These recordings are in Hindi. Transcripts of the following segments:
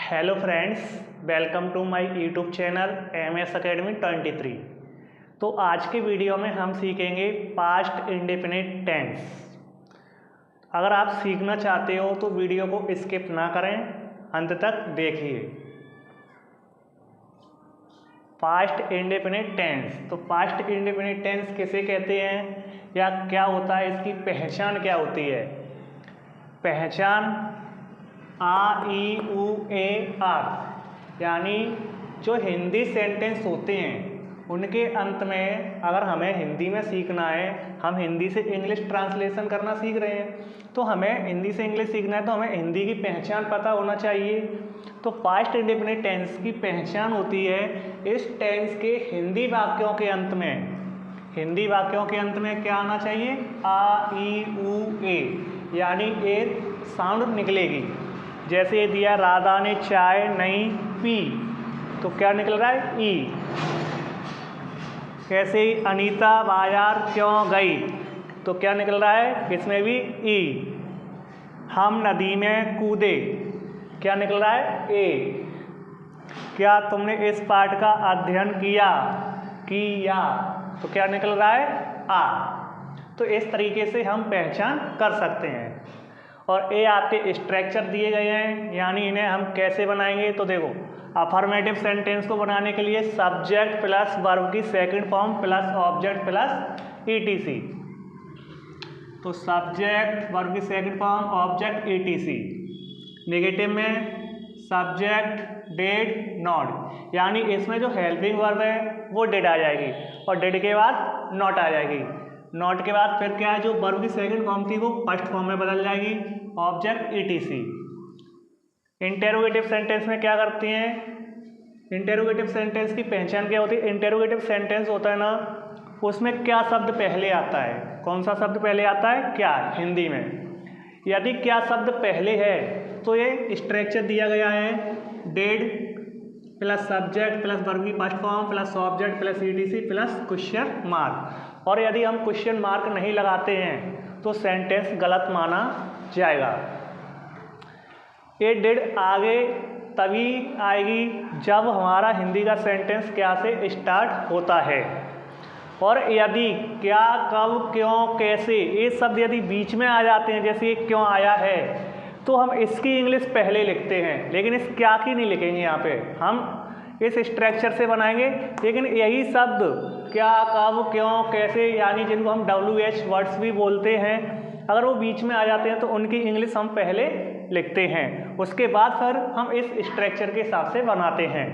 Hello friends, welcome to my YouTube channel MS Academy 23। तो आज के वीडियो में हम सीखेंगे पास्ट इंडेफिनिट टेंस। अगर आप सीखना चाहते हो तो वीडियो को स्किप ना करें, अंत तक देखिए। पास्ट इंडेफिनिट टेंस, तो पास्ट इंडेफिनिट टेंस किसे कहते हैं या क्या होता है, इसकी पहचान क्या होती है। पहचान आ ई उ ए आर, यानी जो हिंदी सेंटेंस होते हैं उनके अंत में अगर हमें हिंदी में सीखना है, हम हिंदी से इंग्लिश ट्रांसलेशन करना सीख रहे हैं, तो हमें हिंदी से इंग्लिश सीखना है तो हमें हिंदी की पहचान पता होना चाहिए। तो पास्ट इंडेफिनिट टेंस की पहचान होती है इस टेंस के हिंदी वाक्यों के अंत में। हिंदी वाक्यों के अंत में क्या आना चाहिए, आ ई उ ए, यानी एक साउंड निकलेगी। जैसे ये दिया राधा ने चाय नहीं पी, तो क्या निकल रहा है, ई। कैसे ही अनीता बाजार क्यों गई, तो क्या निकल रहा है, इसमें भी ई। हम नदी में कूदे, क्या निकल रहा है, ए। क्या तुमने इस पाठ का अध्ययन किया, तो क्या निकल रहा है, आ। तो इस तरीके से हम पहचान कर सकते हैं। और ये आपके स्ट्रक्चर दिए गए हैं, यानी इन्हें हम कैसे बनाएंगे। तो देखो, अफर्मेटिव सेंटेंस को बनाने के लिए सब्जेक्ट प्लस वर्ब की second form plus object plus ETC। तो सब्जेक्ट वर्ब की second form object ETC। Negative में सब्जेक्ट डेड नॉट, यानी इसमें जो हेल्पिंग वर्ब है वो डेड आ जाएगी और डेड के बाद नॉट आ जाएगी। नॉट के बाद फिर क्या है, जो वर्ब की सेकंड फॉर्म थी वो फर्स्ट फॉर्म में बदल जाएगी, ऑब्जेक्ट ETC। इंटेरोगेटिव सेंटेंस में क्या करती हैं, इंटेरोगेटिव सेंटेंस की पहचान क्या होती है। इंटेरोगेटिव सेंटेंस होता है ना, उसमें क्या शब्द पहले आता है, कौन सा शब्द पहले आता है, क्या, हिंदी में। यदि क्या शब्द पहले है तो ये स्ट्रक्चर दिया गया है, did plus subject plus verb की first form plus object plus ETC plus question mark. और यदि हम क्वेश्चन मार्क नहीं लगाते हैं तो सेंटेंस गलत माना जाएगा। ये डेड आगे तभी आएगी जब हमारा हिंदी का सेंटेंस क्या से स्टार्ट होता है। और यदि क्या, कब, क्यों, कैसे, ये शब्द यदि बीच में आ जाते हैं, जैसे ये क्यों आया है, तो हम इसकी इंग्लिश पहले लिखते हैं, लेकिन इस क्या की नहीं लिखेंगे। यहाँ पे हम इस स्ट्रक्चर से बनाएंगे, लेकिन यही शब्द क्या, कब, क्यों, कैसे, यानी जिनको हम WH वर्ड्स भी बोलते हैं, अगर वो बीच में आ जाते हैं तो उनकी इंग्लिश हम पहले लिखते हैं, उसके बाद फिर हम इस स्ट्रक्चर के हिसाब से बनाते हैं।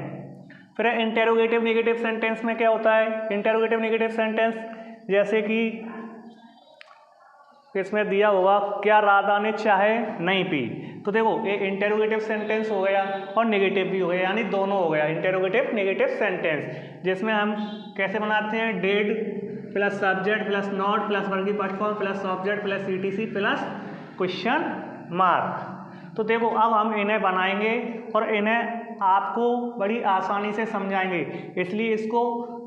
फिर इंटेरोगेटिव नेगेटिव सेंटेंस में क्या होता है, इंटेरोगेटिव नेगेटिव सेंटेंस जैसे कि इसमें दिया होगा क्या राधा ने चाय नहीं पी, तो देखो ये इंटेरोगेटिव सेंटेंस हो गया और नेगेटिव भी हो गया, यानी दोनों हो गया इंटेरोगेटिव नेगेटिव सेंटेंस, जिसमें हम कैसे बनाते हैं, did plus subject plus not plus verb की first form plus object plus ETC plus question mark. तो देखो अब हम इन्हें बनाएंगे और इन्हें आपको बड़ी आसानी से समझाएंगे, इसलिए इसको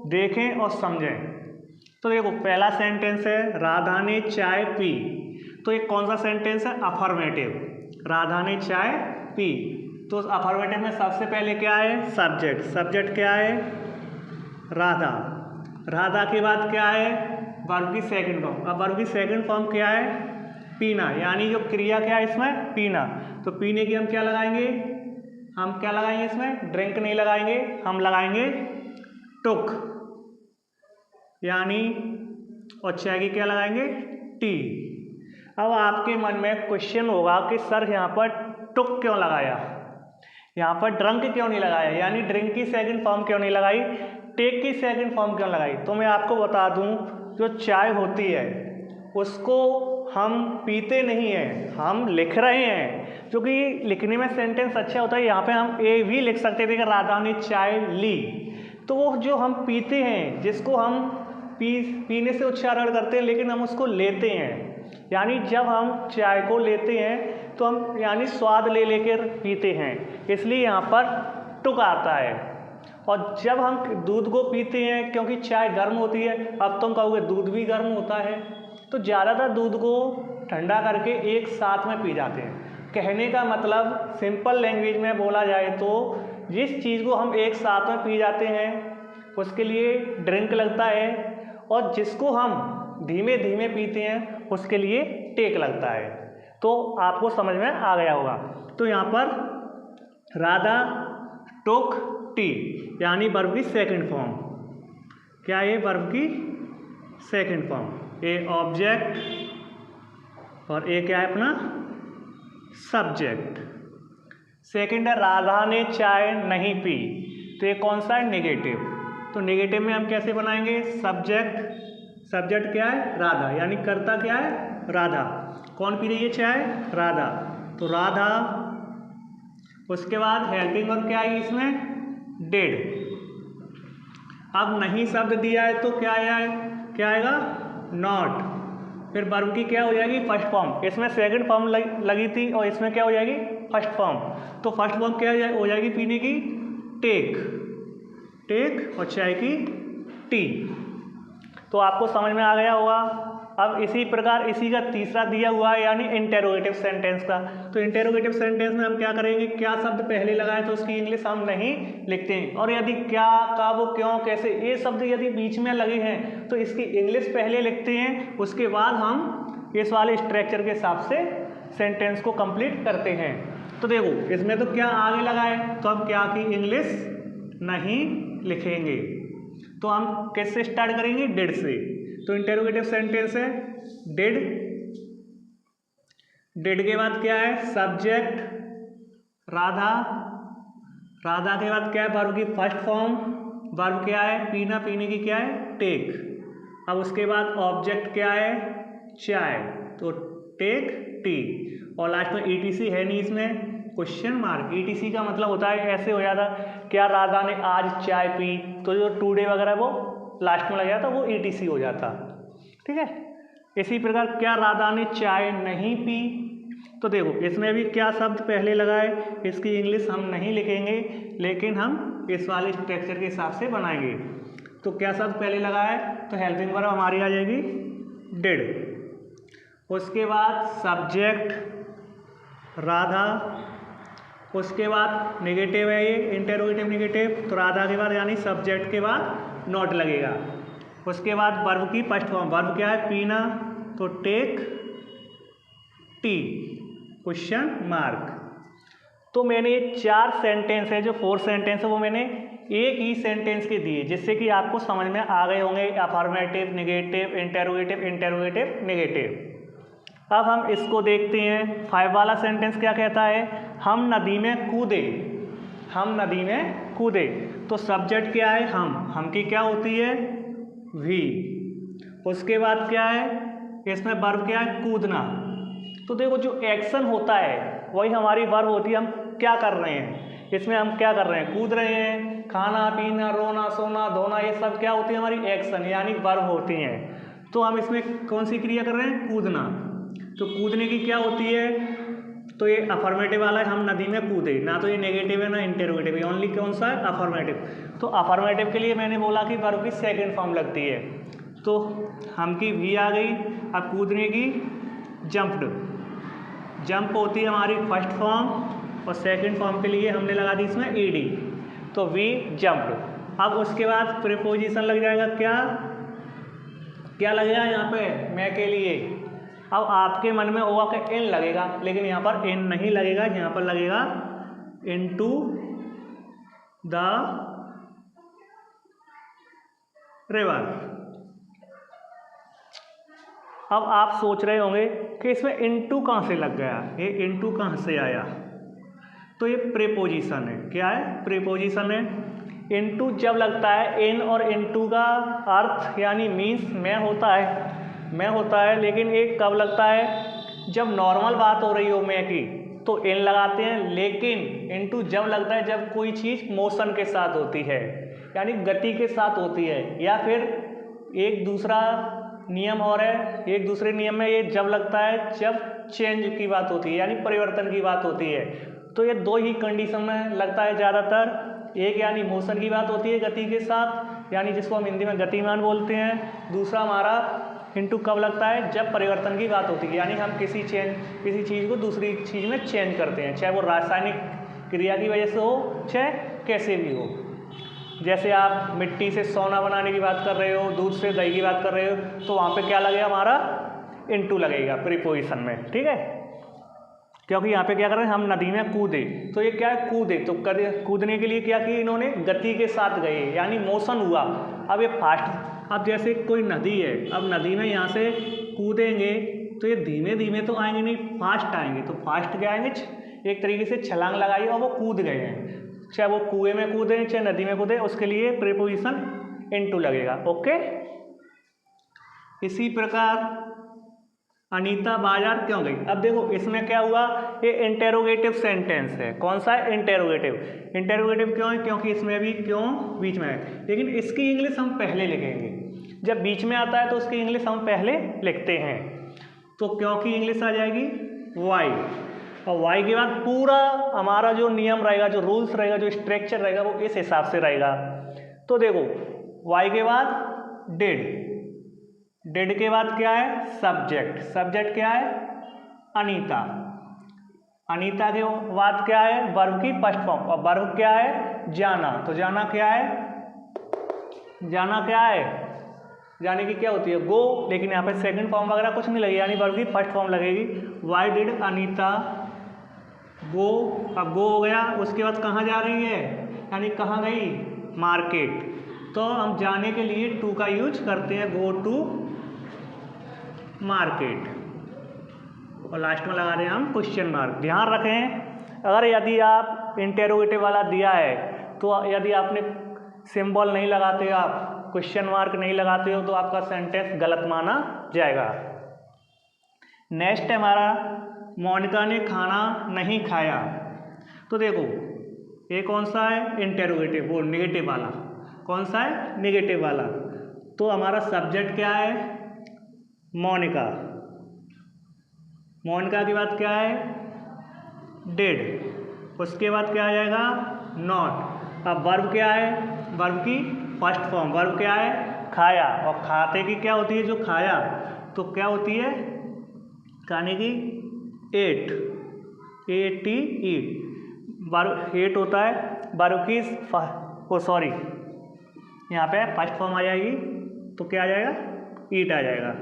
देखें और समझें। तो देखो पहला सेंटेंस है राधा ने चाय पी, तो ये कौन सा सेंटेंस है, अफर्मेटिव, राधा ने चाय पी। तो अफर्मेटिव में सबसे पहले क्या है, सब्जेक्ट, सब्जेक्ट क्या है, राधा, राधा के बाद क्या है, वर्ब की सेकंड फॉर्म। अब वर्ब की सेकंड फॉर्म क्या है, पीना, यानी जो क्रिया क्या है इसमें, पीना। तो पीने की हम क्या लगाएंगे, हम क्या लगाएंगे इसमें, ड्रिंक नहीं लगाएंगे, हम लगाएंगे टुक, यानी, और चाय की क्या लगाएंगे, टी। अब आपके मन में क्वेश्चन होगा कि सर यहाँ पर टुक क्यों लगाया, यहाँ पर ड्रंक क्यों नहीं लगाया, यानी ड्रिंक की सेकंड फॉर्म क्यों नहीं लगाई, टेक की सेकंड फॉर्म क्यों लगाई। तो मैं आपको बता दूं, जो चाय होती है उसको हम पीते नहीं हैं, हम लिख रहे हैं, क्योंकि लिखने में सेंटेंस अच्छा होता है। यहाँ पे हम ए भी लिख सकते थे कि राधा ने चाय ली, तो वो जो हम पीते हैं, जिसको हम पीने से उच्चारण करते हैं, लेकिन हम उसको लेते हैं, यानी जब हम चाय को लेते हैं तो हम यानी स्वाद ले लेकर पीते हैं, इसलिए यहाँ पर टुक आता है। और जब हम दूध को पीते हैं, क्योंकि चाय गर्म होती है, अब तुम कहोगे दूध भी गर्म होता है, तो ज़्यादातर दूध को ठंडा करके एक साथ में पी जाते हैं। कहने का मतलब सिंपल लैंग्वेज में बोला जाए तो जिस चीज़ को हम एक साथ में पी जाते हैं उसके लिए ड्रिंक लगता है, और जिसको हम धीमे धीमे पीते हैं उसके लिए टेक लगता है। तो आपको समझ में आ गया होगा। तो यहाँ पर राधा टुक टी यानी वर्ब की सेकंड फॉर्म। क्या है वर्ब की सेकंड फॉर्म? ए ऑब्जेक्ट और ए क्या है अपना सब्जेक्ट। सेकंड है राधा ने चाय नहीं पी, तो ये कौन सा है? नेगेटिव। तो नेगेटिव में हम कैसे बनाएंगे? सब्जेक्ट क्या है? राधा, यानी कर्ता क्या है? राधा। कौन पी रही है चाय? राधा। तो राधा, उसके बाद हेल्पिंग वर्ब क्या है इसमें? डिड। अब नहीं शब्द दिया है तो क्या आएगा? नॉट। फिर वर्ब की क्या हो जाएगी? First form. इसमें सेकंड फॉर्म लगी थी और इसमें क्या हो जाएगी? First form. तो फर्स्ट फॉर्म क्या हो जाएगी पीने की? टेक, और चाय की टी। तो आपको समझ में आ गया होगा। अब इसी प्रकार इसी का तीसरा दिया हुआ है यानी इंटेरोगेटिव सेंटेंस का। तो इंटेरोगेटिव सेंटेंस में हम क्या करेंगे? क्या शब्द पहले लगाए तो उसकी इंग्लिश हम नहीं लिखते हैं, और यदि क्या, कब, क्यों, कैसे ये शब्द यदि बीच में लगे हैं तो इसकी इंग्लिश पहले लिखते हैं, उसके बाद हम इस वाले स्ट्रक्चर के हिसाब से सेंटेंस को कंप्लीट करते हैं। तो देखो इसमें तो क्या आगे लगा है, तो हम क्या की इंग्लिश नहीं लिखेंगे। तो हम किससे स्टार्ट करेंगे? डिड से। तो इंटेरोगेटिव सेंटेंस है डिड। डिड के बाद क्या है? सब्जेक्ट राधा। राधा के बाद क्या है? वर्ब की फर्स्ट फॉर्म। वर्ब क्या है? पीना, पीने की क्या है? टेक। अब उसके बाद ऑब्जेक्ट क्या है? चाय, तो टेक टी। और लास्ट में ईटीसी है नहीं इसमें, क्वेश्चन मार्क। ईटीसी का मतलब होता है ऐसे हो जाता, क्या राधा ने आज चाय पी, तो जो टुडे वगैरह वो लास्ट में लग जाता वो ईटीसी हो जाता। ठीक है। इसी प्रकार क्या राधा ने चाय नहीं पी, तो देखो इसमें भी क्या शब्द पहले लगा है, इसकी इंग्लिश हम नहीं लिखेंगे लेकिन हम इस वाले स्ट्रक्चर के हिसाब से बनाएंगे। तो क्या शब्द पहले लगा है? तो हेल्पिंग वर्ब हमारी आ जाएगी डिड। उसके बाद सब्जेक्ट राधा, उसके बाद नेगेटिव है ये इंटेरोगेटिव नेगेटिव, तो राधा के बाद यानी सब्जेक्ट के बाद नॉट लगेगा। उसके बाद वर्ब की फर्स्ट फॉर्म। वर्ब क्या है? पीना, तो टेक टी, क्वेश्चन मार्क। तो मैंने ये 4 सेंटेंस है, जो 4 सेंटेंस है वो मैंने एक ही सेंटेंस के दिए, जिससे कि आपको समझ में आ गए होंगे अफर्मेटिव, नेगेटिव, इंटेरोगेटिव, नेगेटिव। अब हम इसको देखते हैं। 5 वाला सेंटेंस क्या कहता है? हम नदी में कूदे। हम नदी में कूदे, तो सब्जेक्ट क्या है? हम की क्या होती है? वी। उसके बाद क्या है? इसमें वर्ब क्या है? कूदना। तो देखो जो एक्शन होता है वही हमारी वर्ब होती है। हम क्या कर रहे हैं इसमें? हम क्या कर रहे हैं? कूद रहे हैं। खाना, पीना, रोना, सोना, धोना, ये सब क्या होती है? हमारी एक्शन यानी वर्ब होती हैं। तो हम इसमें कौन सी क्रिया कर रहे हैं? कूदना। तो कूदने की क्या होती है? तो ये अफर्मेटिव वाला है, हम नदी में कूदे। ना तो ये नेगेटिव है ना इंटेरोगेटिव है, ओनली कौन सा है? अफर्मेटिव। तो अफर्मेटिव के लिए मैंने बोला कि वर्ब की सेकंड फॉर्म लगती है, तो हम की वी आ गई। अब कूदने की जंप्ड। जंप होती है हमारी फर्स्ट फॉर्म, और सेकंड फॉर्म के लिए हमने लगा दी इसमें ईडी, तो वी जंप्ड। अब उसके बाद प्रीपोजिशन लग जाएगा। क्या लगेगा यहाँ पे? मैं के लिए। अब आपके मन में होगा कि इन लगेगा, लेकिन यहाँ पर इन नहीं लगेगा, यहाँ पर लगेगा इनटू द रिवर। अब आप सोच रहे होंगे कि इसमें इनटू कहाँ से लग गया, ये इनटू कहाँ से आया? तो ये प्रीपोजिशन है। क्या है? प्रीपोजिशन है। इनटू जब लगता है, इन और इनटू का अर्थ यानी मीन्स में होता है, लेकिन एक कब लगता है? जब नॉर्मल बात हो रही हो मैं की, तो इन लगाते हैं। लेकिन इनटू जब लगता है जब कोई चीज़ मोशन के साथ होती है, यानी गति के साथ होती है, या फिर एक दूसरा नियम और है, एक दूसरे नियम में ये जब लगता है जब चेंज की बात होती है, यानी परिवर्तन की बात होती है। तो ये 2 ही कंडीशन में लगता है ज़्यादातर। एक यानी मोशन की बात होती है गति के साथ, यानी जिसको हम हिंदी में गतिमान बोलते हैं। दूसरा हमारा इनटू कब लगता है? जब परिवर्तन की बात होती है, यानी हम किसी चीज़ को दूसरी चीज़ में चेंज करते हैं, चाहे वो रासायनिक क्रिया की वजह से हो, चाहे कैसे भी हो। जैसे आप मिट्टी से सोना बनाने की बात कर रहे हो, दूध से दही की बात कर रहे हो, तो वहाँ पे क्या लगेगा हमारा? इनटू लगेगा प्रीपोजिशन में, ठीक है। क्योंकि यहाँ पे क्या कर रहे हैं हम? नदी में कूदे, तो ये क्या है? कूदे। तो कूदने के लिए क्या किया इन्होंने? गति के साथ गए, यानी मोशन हुआ। अब ये फास्ट, अब जैसे कोई नदी है, अब नदी में यहाँ से कूदेंगे तो ये धीमे धीमे तो आएंगे नहीं, फास्ट आएंगे। तो फास्ट क्या आएंगे? एक तरीके से छलांग लगाई और वो कूद गए हैं, चाहे वो कुएं में कूदे चाहे नदी में कूदे, उसके लिए प्रीपोजिशन इनटू लगेगा। ओके। इसी प्रकार अनीता बाजार क्यों गई? अब देखो इसमें क्या हुआ, ये इंटेरोगेटिव सेंटेंस है। कौन सा है? इंटेरोगेटिव। इंटेरोगेटिव क्यों है? क्योंकि इसमें भी क्यों बीच में है, लेकिन इसकी इंग्लिश हम पहले लिखेंगे। जब बीच में आता है तो उसकी इंग्लिश हम पहले लिखते हैं। तो क्योंकि इंग्लिश आ जाएगी वाई, और वाई के बाद पूरा हमारा जो नियम रहेगा, जो रूल्स रहेगा, जो स्ट्रक्चर रहेगा, वो इस हिसाब से रहेगा। तो देखो वाई के बाद डिड, डिड के बाद क्या है? सब्जेक्ट, सब्जेक्ट क्या है? अनीता, अनीता के बाद क्या है? वर्ब की फर्स्ट फॉर्म, और वर्ब क्या है? जाना। तो जाना क्या है? जाना क्या है? जाने की क्या होती है? गो, लेकिन यहाँ पे सेकंड फॉर्म वगैरह कुछ नहीं लगेगी, यानी वर्ब की फर्स्ट फॉर्म लगेगी। वाई डिड अनीता गो, अब गो हो गया, उसके बाद कहाँ जा रही है, यानी कहाँ गई? मार्केट। तो हम जाने के लिए टू का यूज करते हैं, गो टू मार्केट, और लास्ट में लगा रहे हैं हम क्वेश्चन मार्क। ध्यान रखें, अगर यदि आप इंटेरोगेटिव वाला दिया है तो यदि आपने सिंबल नहीं लगाते, आप क्वेश्चन मार्क नहीं लगाते हो, तो आपका सेंटेंस गलत माना जाएगा। नेक्स्ट है हमारा, मोनिका ने खाना नहीं खाया। तो देखो ये कौन सा है? इंटेरोगेटिव, वो नेगेटिव वाला। कौन सा है? नेगेटिव वाला। तो हमारा सब्जेक्ट क्या है? मोनिका। मोनिका के बाद क्या है? डिड। उसके बाद क्या आ जाएगा? नॉट। अब वर्ब क्या है? वर्ब की फर्स्ट फॉर्म, वर्ब क्या है? खाया। और खाते की क्या होती है? जो खाया, तो क्या होती है? खाने की एट, एटी ईट। वर्ब एट होता है, वर्ब की सॉरी यहाँ पे फर्स्ट फॉर्म आ जाएगी, तो क्या आ जाएगा? ईट आ जाएगा।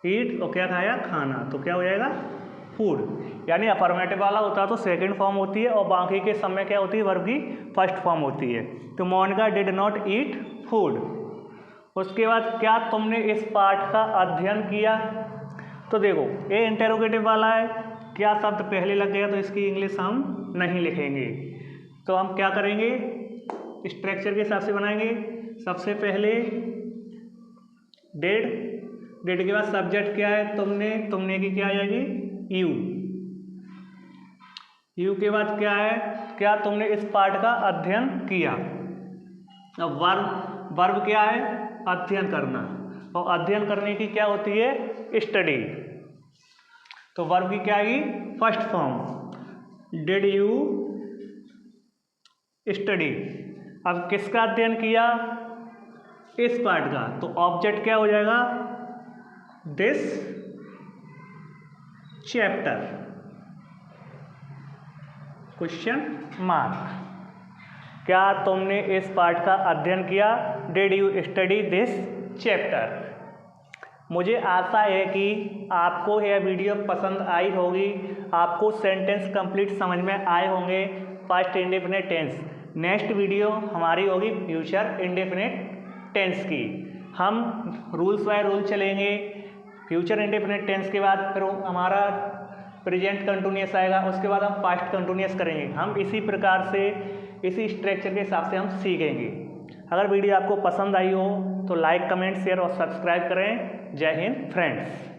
ईट, और क्या खाया? खाना। तो क्या हो जाएगा? फूड। यानी अफर्मेटिव वाला होता है तो सेकंड फॉर्म होती है, और बाकी के सब में क्या होती है? वर्ब की फर्स्ट फॉर्म होती है। तो Monica did not eat food. उसके बाद क्या तुमने इस पाठ का अध्ययन किया? तो देखो ये इंटेरोगेटिव वाला है, क्या शब्द पहले लग गया तो इसकी इंग्लिश हम नहीं लिखेंगे। तो हम क्या करेंगे? स्ट्रक्चर के हिसाब से बनाएंगे। सबसे पहले डिड, डिड के बाद सब्जेक्ट क्या है? तुमने, तुमने की क्या आ जाएगी? यू। यू के बाद क्या है? क्या तुमने इस पाठ का अध्ययन किया। अब वर्ब, वर्ब क्या है? अध्ययन करना, और अध्ययन करने की क्या होती है? स्टडी। तो वर्ब की क्या आएगी? First form, did you study. अब किसका अध्ययन किया? इस पार्ट का। तो ऑब्जेक्ट क्या हो जाएगा? This chapter, question mark. क्या तुमने इस पाठ का अध्ययन किया? Did you study this chapter. मुझे आशा है कि आपको यह वीडियो पसंद आई होगी, आपको सेंटेंस कंप्लीट समझ में आए होंगे past indefinite tense. Next video हमारी होगी फ्यूचर इंडेफिनिट टेंस की। हम रूल्स बाय रूल चलेंगे। फ्यूचर इंडेफिनिट टेंस के बाद फिर हमारा प्रेजेंट कंटिन्यूअस आएगा, उसके बाद हम पास्ट कंटिन्यूअस करेंगे। हम इसी प्रकार से, इसी स्ट्रक्चर के हिसाब से हम सीखेंगे। अगर वीडियो आपको पसंद आई हो तो लाइक, कमेंट, शेयर और सब्सक्राइब करें। जय हिंद फ्रेंड्स।